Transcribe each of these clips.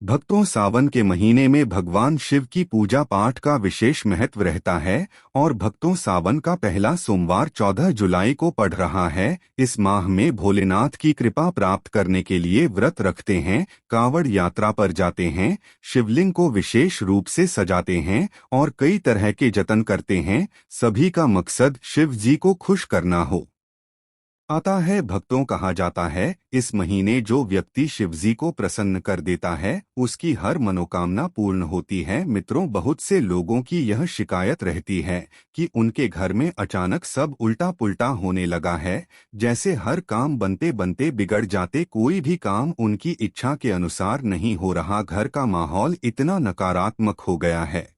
भक्तों, सावन के महीने में भगवान शिव की पूजा पाठ का विशेष महत्व रहता है और भक्तों सावन का पहला सोमवार 14 जुलाई को पड़ रहा है। इस माह में भोलेनाथ की कृपा प्राप्त करने के लिए व्रत रखते हैं, कांवड़ यात्रा पर जाते हैं, शिवलिंग को विशेष रूप से सजाते हैं और कई तरह के जतन करते हैं। सभी का मकसद शिव जी को खुश करना हो आता है। भक्तों, कहा जाता है इस महीने जो व्यक्ति शिवजी को प्रसन्न कर देता है उसकी हर मनोकामना पूर्ण होती है। मित्रों, बहुत से लोगों की यह शिकायत रहती है कि उनके घर में अचानक सब उल्टा पुल्टा होने लगा है, जैसे हर काम बनते बनते बिगड़ जाते, कोई भी काम उनकी इच्छा के अनुसार नहीं हो रहा। घर का माहौल इतना नकारात्मक हो गया है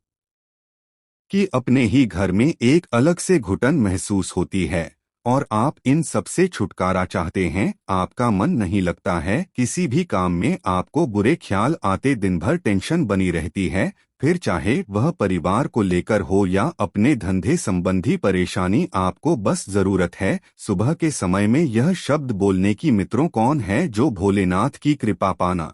कि अपने ही घर में एक अलग से घुटन महसूस होती है और आप इन सब से छुटकारा चाहते हैं। आपका मन नहीं लगता है किसी भी काम में, आपको बुरे ख्याल आते, दिन भर टेंशन बनी रहती है, फिर चाहे वह परिवार को लेकर हो या अपने धंधे संबंधी परेशानी, आपको बस जरूरत है सुबह के समय में यह शब्द बोलने की। मित्रों, कौन है जो भोलेनाथ की कृपा पाना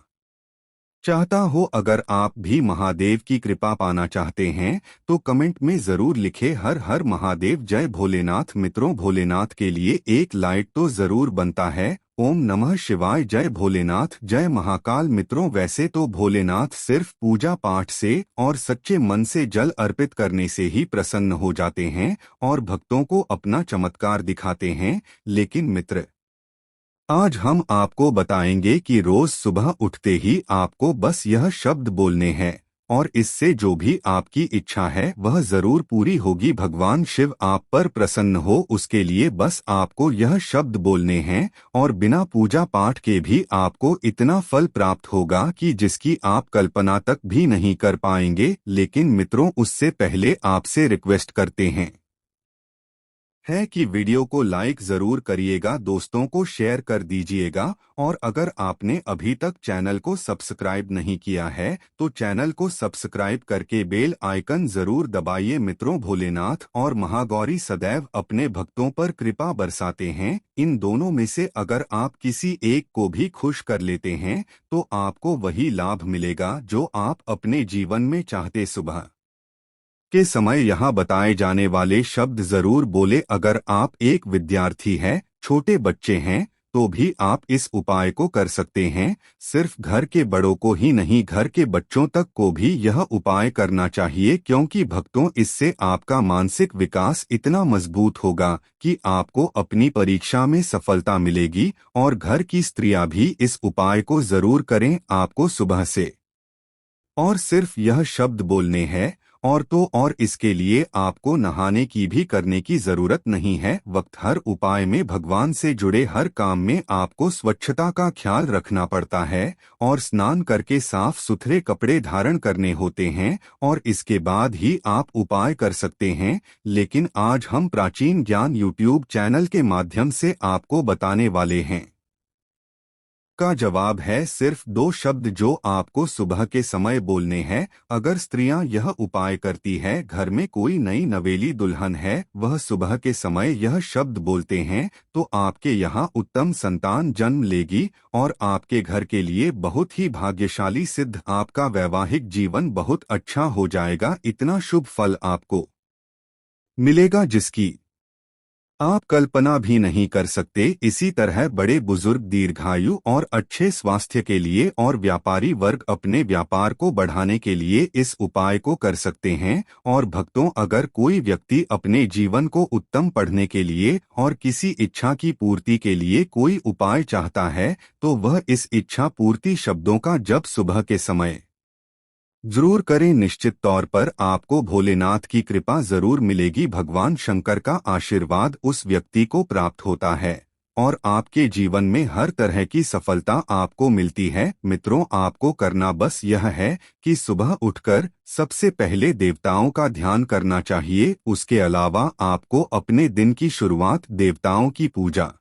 चाहता हो? अगर आप भी महादेव की कृपा पाना चाहते हैं तो कमेंट में जरूर लिखें हर हर महादेव, जय भोलेनाथ। मित्रों, भोलेनाथ के लिए एक लाइक तो जरूर बनता है। ओम नमः शिवाय, जय भोलेनाथ, जय महाकाल। मित्रों, वैसे तो भोलेनाथ सिर्फ पूजा पाठ से और सच्चे मन से जल अर्पित करने से ही प्रसन्न हो जाते हैं और भक्तों को अपना चमत्कार दिखाते हैं, लेकिन मित्र, आज हम आपको बताएंगे कि रोज सुबह उठते ही आपको बस यह शब्द बोलने हैं और इससे जो भी आपकी इच्छा है वह जरूर पूरी होगी। भगवान शिव आप पर प्रसन्न हो उसके लिए बस आपको यह शब्द बोलने हैं और बिना पूजा पाठ के भी आपको इतना फल प्राप्त होगा कि जिसकी आप कल्पना तक भी नहीं कर पाएंगे। लेकिन मित्रों, उससे पहले आपसे रिक्वेस्ट करते हैं कि वीडियो को लाइक जरूर करिएगा, दोस्तों को शेयर कर दीजिएगा और अगर आपने अभी तक चैनल को सब्सक्राइब नहीं किया है तो चैनल को सब्सक्राइब करके बेल आइकन जरूर दबाइए। मित्रों, भोलेनाथ और महागौरी सदैव अपने भक्तों पर कृपा बरसाते हैं। इन दोनों में से अगर आप किसी एक को भी खुश कर लेते हैं तो आपको वही लाभ मिलेगा जो आप अपने जीवन में चाहते। सुबह के समय यहाँ बताए जाने वाले शब्द जरूर बोले। अगर आप एक विद्यार्थी हैं, छोटे बच्चे हैं, तो भी आप इस उपाय को कर सकते हैं। सिर्फ घर के बड़ों को ही नहीं, घर के बच्चों तक को भी यह उपाय करना चाहिए, क्योंकि भक्तों, इससे आपका मानसिक विकास इतना मजबूत होगा कि आपको अपनी परीक्षा में सफलता मिलेगी। और घर की स्त्रियां भी इस उपाय को जरूर करें। आपको सुबह से और सिर्फ यह शब्द बोलने हैं और इसके लिए आपको नहाने की भी करने की जरूरत नहीं है। वक्त हर उपाय में भगवान से जुड़े हर काम में आपको स्वच्छता का ख्याल रखना पड़ता है और स्नान करके साफ सुथरे कपड़े धारण करने होते हैं और इसके बाद ही आप उपाय कर सकते हैं। लेकिन आज हम प्राचीन ज्ञान यूट्यूब चैनल के माध्यम से आपको बताने वाले हैं का जवाब है सिर्फ दो शब्द जो आपको सुबह के समय बोलने हैं। अगर स्त्रियां यह उपाय करती है, घर में कोई नई नवेली दुल्हन है, वह सुबह के समय यह शब्द बोलते हैं तो आपके यहाँ उत्तम संतान जन्म लेगी और आपके घर के लिए बहुत ही भाग्यशाली सिद्ध, आपका वैवाहिक जीवन बहुत अच्छा हो जाएगा। इतना शुभ फल आपको मिलेगा जिसकी आप कल्पना भी नहीं कर सकते। इसी तरह बड़े बुजुर्ग दीर्घायु और अच्छे स्वास्थ्य के लिए और व्यापारी वर्ग अपने व्यापार को बढ़ाने के लिए इस उपाय को कर सकते हैं। और भक्तों, अगर कोई व्यक्ति अपने जीवन को उत्तम पढ़ने के लिए और किसी इच्छा की पूर्ति के लिए कोई उपाय चाहता है तो वह इस इच्छा पूर्ति शब्दों का जप सुबह के समय जरूर करें। निश्चित तौर पर आपको भोलेनाथ की कृपा जरूर मिलेगी। भगवान शंकर का आशीर्वाद उस व्यक्ति को प्राप्त होता है और आपके जीवन में हर तरह की सफलता आपको मिलती है। मित्रों, आपको करना बस यह है कि सुबह उठकर सबसे पहले देवताओं का ध्यान करना चाहिए। उसके अलावा आपको अपने दिन की शुरुआत देवताओं की पूजा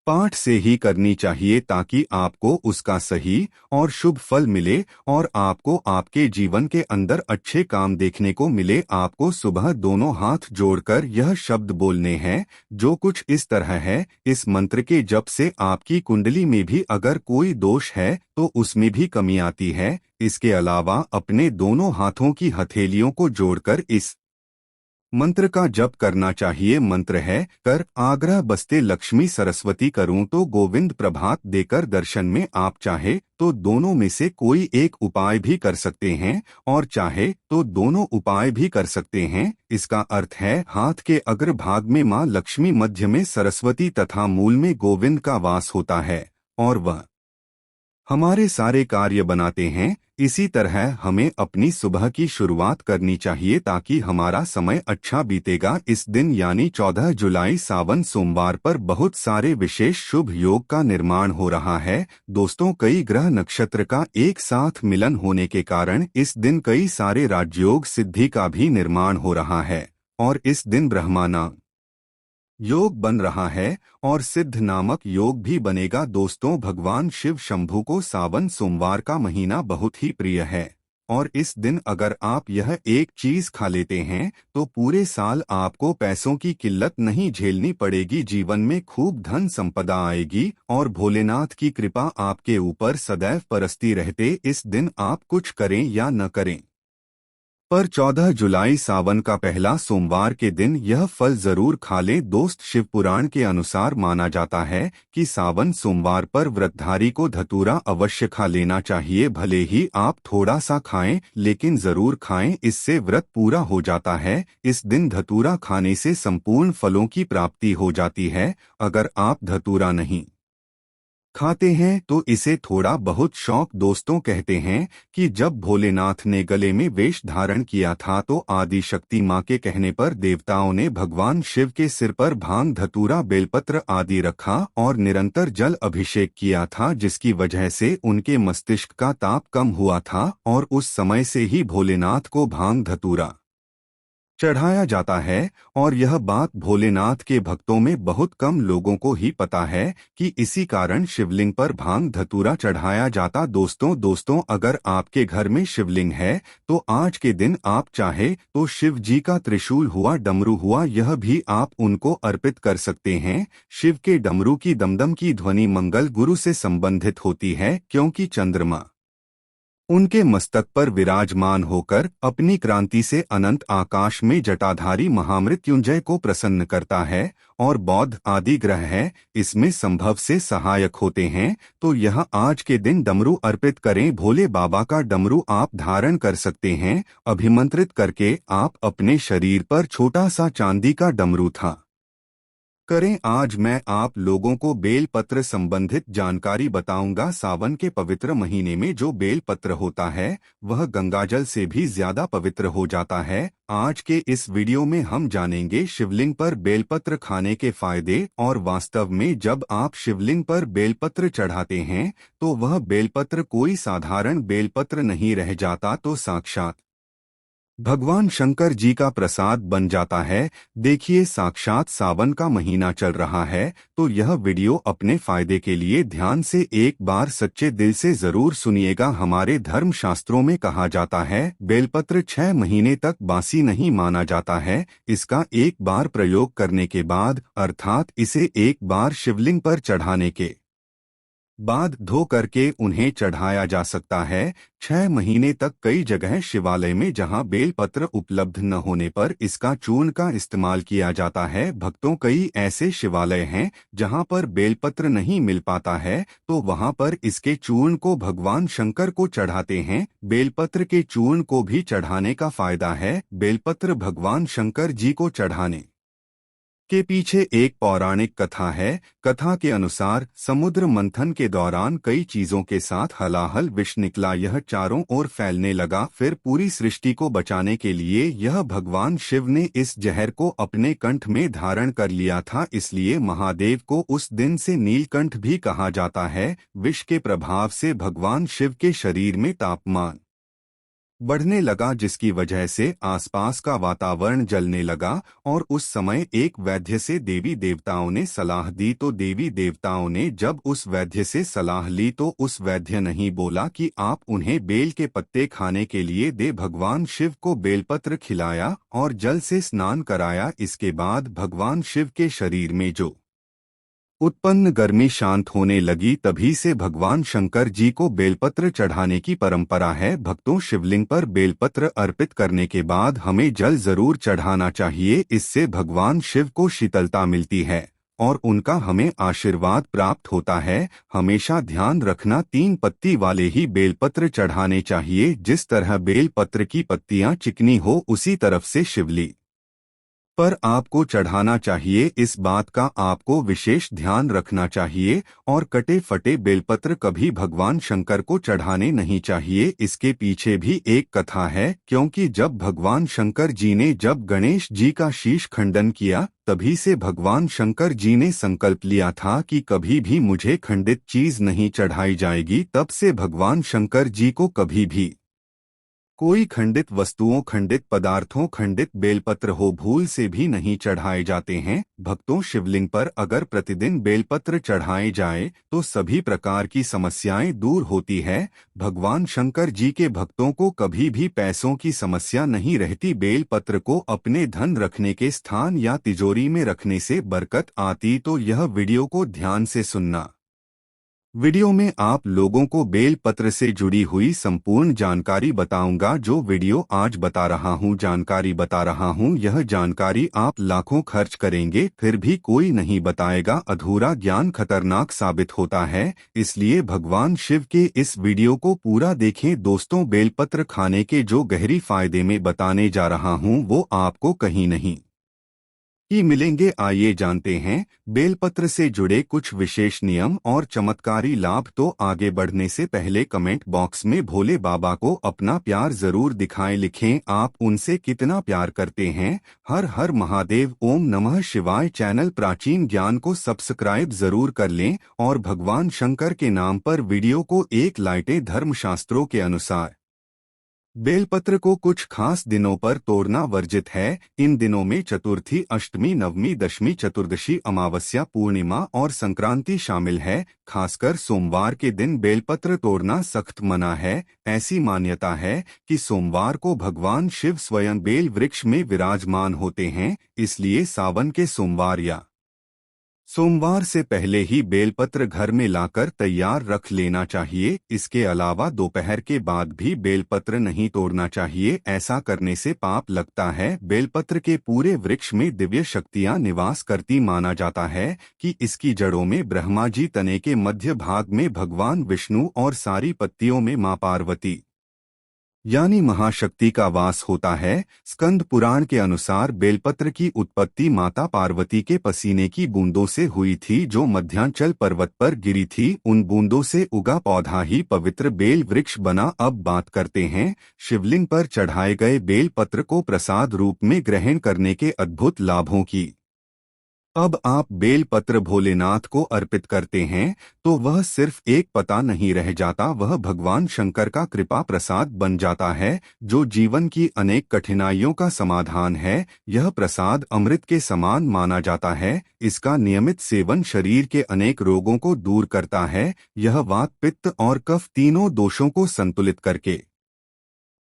पाठ से ही करनी चाहिए ताकि आपको उसका सही और शुभ फल मिले और आपको आपके जीवन के अंदर अच्छे काम देखने को मिले। आपको सुबह दोनों हाथ जोड़कर यह शब्द बोलने हैं, जो कुछ इस तरह है। इस मंत्र के जप से आपकी कुंडली में भी अगर कोई दोष है तो उसमें भी कमी आती है। इसके अलावा अपने दोनों हाथों की हथेलियों को जोड़कर इस मंत्र का जप करना चाहिए। मंत्र है, कर आग्रह बसते लक्ष्मी सरस्वती करूं तो गोविंद प्रभात देकर दर्शन में। आप चाहे तो दोनों में से कोई एक उपाय भी कर सकते हैं और चाहे तो दोनों उपाय भी कर सकते हैं। इसका अर्थ है, हाथ के अग्रभाग में मां लक्ष्मी, मध्य में सरस्वती तथा मूल में गोविंद का वास होता है और वह हमारे सारे कार्य बनाते हैं। इसी तरह हमें अपनी सुबह की शुरुआत करनी चाहिए ताकि हमारा समय अच्छा बीतेगा। इस दिन यानी 14 जुलाई सावन सोमवार पर बहुत सारे विशेष शुभ योग का निर्माण हो रहा है। दोस्तों, कई ग्रह नक्षत्र का एक साथ मिलन होने के कारण इस दिन कई सारे राजयोग सिद्धि का भी निर्माण हो रहा है और इस दिन ब्रह्माना योग बन रहा है और सिद्ध नामक योग भी बनेगा। दोस्तों, भगवान शिव शंभू को सावन सोमवार का महीना बहुत ही प्रिय है और इस दिन अगर आप यह एक चीज खा लेते हैं तो पूरे साल आपको पैसों की किल्लत नहीं झेलनी पड़ेगी। जीवन में खूब धन संपदा आएगी और भोलेनाथ की कृपा आपके ऊपर सदैव बरसती रहते। इस दिन आप कुछ करें या न करें, पर 14 जुलाई सावन का पहला सोमवार के दिन यह फल जरूर खा लें। दोस्त, शिव पुराण के अनुसार माना जाता है कि सावन सोमवार पर व्रतधारी को धतूरा अवश्य खा लेना चाहिए। भले ही आप थोड़ा सा खाएं, लेकिन जरूर खाएं, इससे व्रत पूरा हो जाता है। इस दिन धतूरा खाने से संपूर्ण फलों की प्राप्ति हो जाती है। अगर आप धतूरा नहीं खाते हैं तो इसे थोड़ा बहुत शौक। दोस्तों, कहते हैं कि जब भोलेनाथ ने गले में वेश धारण किया था तो आदि शक्ति मां के कहने पर देवताओं ने भगवान शिव के सिर पर भांग, धतूरा, बेलपत्र आदि रखा और निरंतर जल अभिषेक किया था, जिसकी वजह से उनके मस्तिष्क का ताप कम हुआ था और उस समय से ही भोलेनाथ को भांग धतूरा चढ़ाया जाता है। और यह बात भोलेनाथ के भक्तों में बहुत कम लोगों को ही पता है कि इसी कारण शिवलिंग पर भांग धतूरा चढ़ाया जाता। दोस्तों, अगर आपके घर में शिवलिंग है तो आज के दिन आप चाहे तो शिव जी का त्रिशूल हुआ, डमरू हुआ, यह भी आप उनको अर्पित कर सकते हैं। शिव के डमरू की दमदम की ध्वनि मंगल गुरु से संबंधित होती है, क्योंकि चंद्रमा उनके मस्तक पर विराजमान होकर अपनी क्रांति से अनंत आकाश में जटाधारी महामृत्युंजय को प्रसन्न करता है और बौद्ध आदि ग्रह है इसमें संभव से सहायक होते हैं। तो यह आज के दिन डमरू अर्पित करें। भोले बाबा का डमरू आप धारण कर सकते हैं। अभिमंत्रित करके आप अपने शरीर पर छोटा सा चांदी का डमरू था करें। आज मैं आप लोगों को बेल पत्र संबंधित जानकारी बताऊंगा। सावन के पवित्र महीने में जो बेल पत्र होता है वह गंगाजल से भी ज्यादा पवित्र हो जाता है। आज के इस वीडियो में हम जानेंगे शिवलिंग पर बेलपत्र खाने के फायदे और वास्तव में जब आप शिवलिंग पर बेलपत्र चढ़ाते हैं तो वह बेलपत्र कोई साधारण बेलपत्र नहीं रह जाता, तो साक्षात भगवान शंकर जी का प्रसाद बन जाता है। देखिए, साक्षात सावन का महीना चल रहा है तो यह वीडियो अपने फायदे के लिए ध्यान से एक बार सच्चे दिल से जरूर सुनिएगा। हमारे धर्म शास्त्रों में कहा जाता है बेलपत्र 6 महीने तक बासी नहीं माना जाता है। इसका एक बार प्रयोग करने के बाद, अर्थात इसे एक बार शिवलिंग पर चढ़ाने के बाद धो करके उन्हें चढ़ाया जा सकता है। 6 महीने तक कई जगह शिवालय में जहां बेलपत्र उपलब्ध न होने पर इसका चूर्ण का इस्तेमाल किया जाता है। भक्तों, कई ऐसे शिवालय हैं जहां पर बेलपत्र नहीं मिल पाता है तो वहां पर इसके चूर्ण को भगवान शंकर को चढ़ाते हैं। बेलपत्र के चूर्ण को भी चढ़ाने का फायदा है। बेलपत्र भगवान शंकर जी को चढ़ाने के पीछे एक पौराणिक कथा है। कथा के अनुसार समुद्र मंथन के दौरान कई चीजों के साथ हलाहल विष निकला। यह चारों ओर फैलने लगा। फिर पूरी सृष्टि को बचाने के लिए यह भगवान शिव ने इस जहर को अपने कंठ में धारण कर लिया था। इसलिए महादेव को उस दिन से नीलकंठ भी कहा जाता है। विष के प्रभाव से भगवान शिव के शरीर में तापमान बढ़ने लगा, जिसकी वजह से आसपास का वातावरण जलने लगा। और उस समय एक वैद्य से देवी देवताओं ने सलाह दी, तो देवी देवताओं ने जब उस वैद्य से सलाह ली तो उस वैद्य नहीं बोला कि आप उन्हें बेल के पत्ते खाने के लिए दे। भगवान शिव को बेलपत्र खिलाया और जल से स्नान कराया। इसके बाद भगवान शिव के शरीर में जो उत्पन्न गर्मी शांत होने लगी। तभी से भगवान शंकर जी को बेलपत्र चढ़ाने की परंपरा है। भक्तों, शिवलिंग पर बेलपत्र अर्पित करने के बाद हमें जल जरूर चढ़ाना चाहिए। इससे भगवान शिव को शीतलता मिलती है और उनका हमें आशीर्वाद प्राप्त होता है। हमेशा ध्यान रखना, 3 पत्ती वाले ही बेलपत्र चढ़ाने चाहिए। जिस तरह बेलपत्र की पत्तियां चिकनी हो उसी तरफ से शिवलिंग पर आपको चढ़ाना चाहिए। इस बात का आपको विशेष ध्यान रखना चाहिए। और कटे फटे बेलपत्र कभी भगवान शंकर को चढ़ाने नहीं चाहिए। इसके पीछे भी एक कथा है, क्योंकि जब भगवान शंकर जी ने जब गणेश जी का शीश खंडन किया, तभी से भगवान शंकर जी ने संकल्प लिया था कि कभी भी मुझे खंडित चीज नहीं चढ़ाई जाएगी। तब से भगवान शंकर जी को कभी भी कोई खंडित वस्तुओं, खंडित पदार्थों, खंडित बेलपत्र हो भूल से भी नहीं चढ़ाए जाते हैं। भक्तों, शिवलिंग पर अगर प्रतिदिन बेलपत्र चढ़ाए जाए तो सभी प्रकार की समस्याएं दूर होती है। भगवान शंकर जी के भक्तों को कभी भी पैसों की समस्या नहीं रहती। बेलपत्र को अपने धन रखने के स्थान या तिजोरी में रखने से बरकत आती। तो यह वीडियो को ध्यान से सुनना। वीडियो में आप लोगों को बेल पत्र से जुड़ी हुई संपूर्ण जानकारी बताऊंगा। जो वीडियो आज बता रहा हूं, जानकारी बता रहा हूं, यह जानकारी आप लाखों खर्च करेंगे फिर भी कोई नहीं बताएगा। अधूरा ज्ञान खतरनाक साबित होता है, इसलिए भगवान शिव के इस वीडियो को पूरा देखें। दोस्तों, बेलपत्र खाने के जो गहरी फायदे में बताने जा रहा हूं वो आपको कहीं नहीं ही मिलेंगे। आइए जानते हैं बेलपत्र से जुड़े कुछ विशेष नियम और चमत्कारी लाभ। तो आगे बढ़ने से पहले कमेंट बॉक्स में भोले बाबा को अपना प्यार जरूर दिखाएं। लिखें आप उनसे कितना प्यार करते हैं। हर हर महादेव, ओम नमः शिवाय। चैनल प्राचीन ज्ञान को सब्सक्राइब जरूर कर लें और भगवान शंकर के नाम पर वीडियो को एक लाइटें। धर्मशास्त्रों के अनुसार बेलपत्र को कुछ खास दिनों पर तोड़ना वर्जित है। इन दिनों में चतुर्थी, अष्टमी, नवमी, दशमी, चतुर्दशी, अमावस्या, पूर्णिमा और संक्रांति शामिल है। खासकर सोमवार के दिन बेलपत्र तोड़ना सख्त मना है। ऐसी मान्यता है कि सोमवार को भगवान शिव स्वयं बेल वृक्ष में विराजमान होते हैं, इसलिए सावन के सोमवार या सोमवार से पहले ही बेलपत्र घर में लाकर तैयार रख लेना चाहिए। इसके अलावा दोपहर के बाद भी बेलपत्र नहीं तोड़ना चाहिए, ऐसा करने से पाप लगता है। बेलपत्र के पूरे वृक्ष में दिव्य शक्तियां निवास करती। माना जाता है कि इसकी जड़ों में ब्रह्मा जी, तने के मध्य भाग में भगवान विष्णु और सारी पत्तियों में मां पार्वती यानी महाशक्ति का वास होता है। स्कंद पुराण के अनुसार बेलपत्र की उत्पत्ति माता पार्वती के पसीने की बूंदों से हुई थी, जो मध्यांचल पर्वत पर गिरी थी। उन बूंदों से उगा पौधा ही पवित्र बेल वृक्ष बना। अब बात करते हैं शिवलिंग पर चढ़ाए गए बेल पत्र को प्रसाद रूप में ग्रहण करने के अद्भुत लाभों की। अब आप बेल पत्र भोलेनाथ को अर्पित करते हैं तो वह सिर्फ एक पता नहीं रह जाता, वह भगवान शंकर का कृपा प्रसाद बन जाता है, जो जीवन की अनेक कठिनाइयों का समाधान है। यह प्रसाद अमृत के समान माना जाता है। इसका नियमित सेवन शरीर के अनेक रोगों को दूर करता है। यह वात, पित्त और कफ तीनों दोषों को संतुलित करके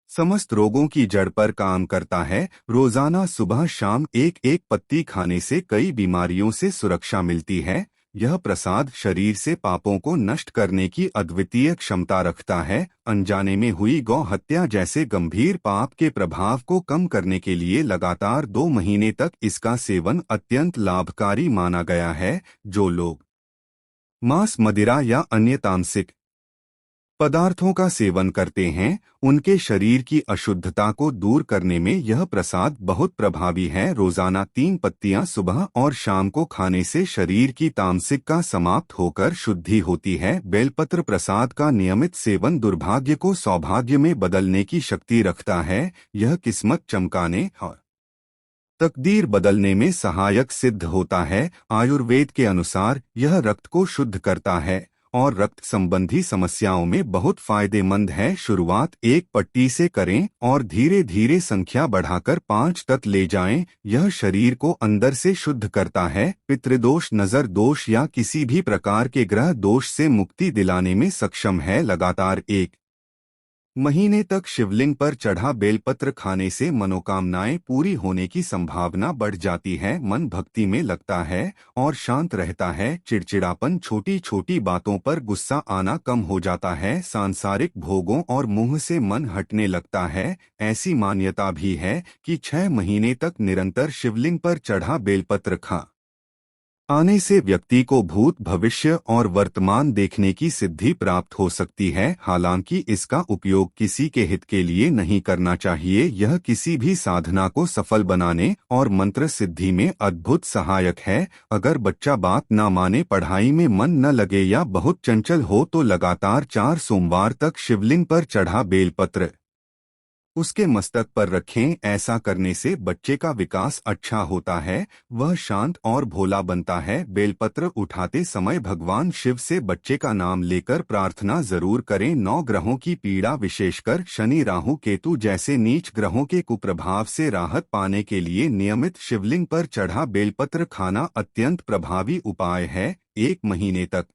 समस्त रोगों की जड़ पर काम करता है। रोजाना सुबह शाम एक एक पत्ती खाने से कई बीमारियों से सुरक्षा मिलती है। यह प्रसाद शरीर से पापों को नष्ट करने की अद्वितीय क्षमता रखता है। अनजाने में हुई गौ हत्या जैसे गंभीर पाप के प्रभाव को कम करने के लिए लगातार 2 महीने तक इसका सेवन अत्यंत लाभकारी माना गया है। जो लोग मांस, मदिरा या अन्य तामसिक पदार्थों का सेवन करते हैं, उनके शरीर की अशुद्धता को दूर करने में यह प्रसाद बहुत प्रभावी है। रोजाना 3 पत्तियां सुबह और शाम को खाने से शरीर की तामसिक का समाप्त होकर शुद्धि होती है। बेलपत्र प्रसाद का नियमित सेवन दुर्भाग्य को सौभाग्य में बदलने की शक्ति रखता है। यह किस्मत चमकाने और तकदीर बदलने में सहायक सिद्ध होता है। आयुर्वेद के अनुसार यह रक्त को शुद्ध करता है और रक्त संबंधी समस्याओं में बहुत फायदेमंद है। शुरुआत एक पट्टी से करें और धीरे धीरे संख्या बढ़ाकर 5 तक ले जाएं। यह शरीर को अंदर से शुद्ध करता है, पितृदोष, नजर दोष या किसी भी प्रकार के ग्रह दोष से मुक्ति दिलाने में सक्षम है। लगातार 1 महीने तक शिवलिंग पर चढ़ा बेलपत्र खाने से मनोकामनाएं पूरी होने की संभावना बढ़ जाती है। मन भक्ति में लगता है और शांत रहता है। चिड़चिड़ापन, छोटी छोटी बातों पर गुस्सा आना कम हो जाता है। सांसारिक भोगों और मुंह से मन हटने लगता है। ऐसी मान्यता भी है कि 6 महीने तक निरंतर शिवलिंग पर चढ़ा बेलपत्र खा आने से व्यक्ति को भूत, भविष्य और वर्तमान देखने की सिद्धि प्राप्त हो सकती है। हालांकि इसका उपयोग किसी के हित के लिए नहीं करना चाहिए। यह किसी भी साधना को सफल बनाने और मंत्र सिद्धि में अद्भुत सहायक है। अगर बच्चा बात न माने, पढ़ाई में मन न लगे या बहुत चंचल हो तो लगातार 4 सोमवार तक शिवलिंग पर चढ़ा बेलपत्र उसके मस्तक पर रखें। ऐसा करने से बच्चे का विकास अच्छा होता है, वह शांत और भोला बनता है। बेलपत्र उठाते समय भगवान शिव से बच्चे का नाम लेकर प्रार्थना जरूर करें। 9 ग्रहों की पीड़ा, विशेषकर शनि, राहु, केतु जैसे नीच ग्रहों के कुप्रभाव से राहत पाने के लिए नियमित शिवलिंग पर चढ़ा बेलपत्र खाना अत्यंत प्रभावी उपाय है। 1 महीने तक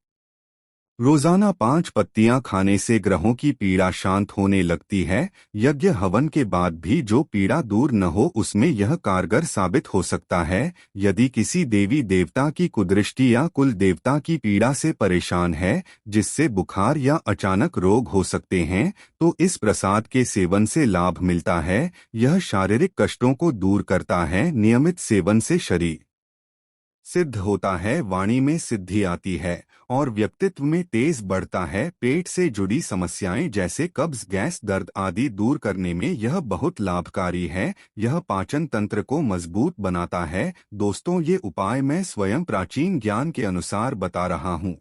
रोजाना 5 पत्तियां खाने से ग्रहों की पीड़ा शांत होने लगती है। यज्ञ हवन के बाद भी जो पीड़ा दूर न हो, उसमें यह कारगर साबित हो सकता है। यदि किसी देवी देवता की कुदृष्टि या कुल देवता की पीड़ा से परेशान है, जिससे बुखार या अचानक रोग हो सकते हैं, तो इस प्रसाद के सेवन से लाभ मिलता है। यह शारीरिक कष्टों को दूर करता है। नियमित सेवन से शरीर सिद्ध होता है, वाणी में सिद्धि आती है और व्यक्तित्व में तेज बढ़ता है। पेट से जुड़ी समस्याएं जैसे कब्ज, गैस, दर्द आदि दूर करने में यह बहुत लाभकारी है। यह पाचन तंत्र को मजबूत बनाता है। दोस्तों, ये उपाय मैं स्वयं प्राचीन ज्ञान के अनुसार बता रहा हूँ।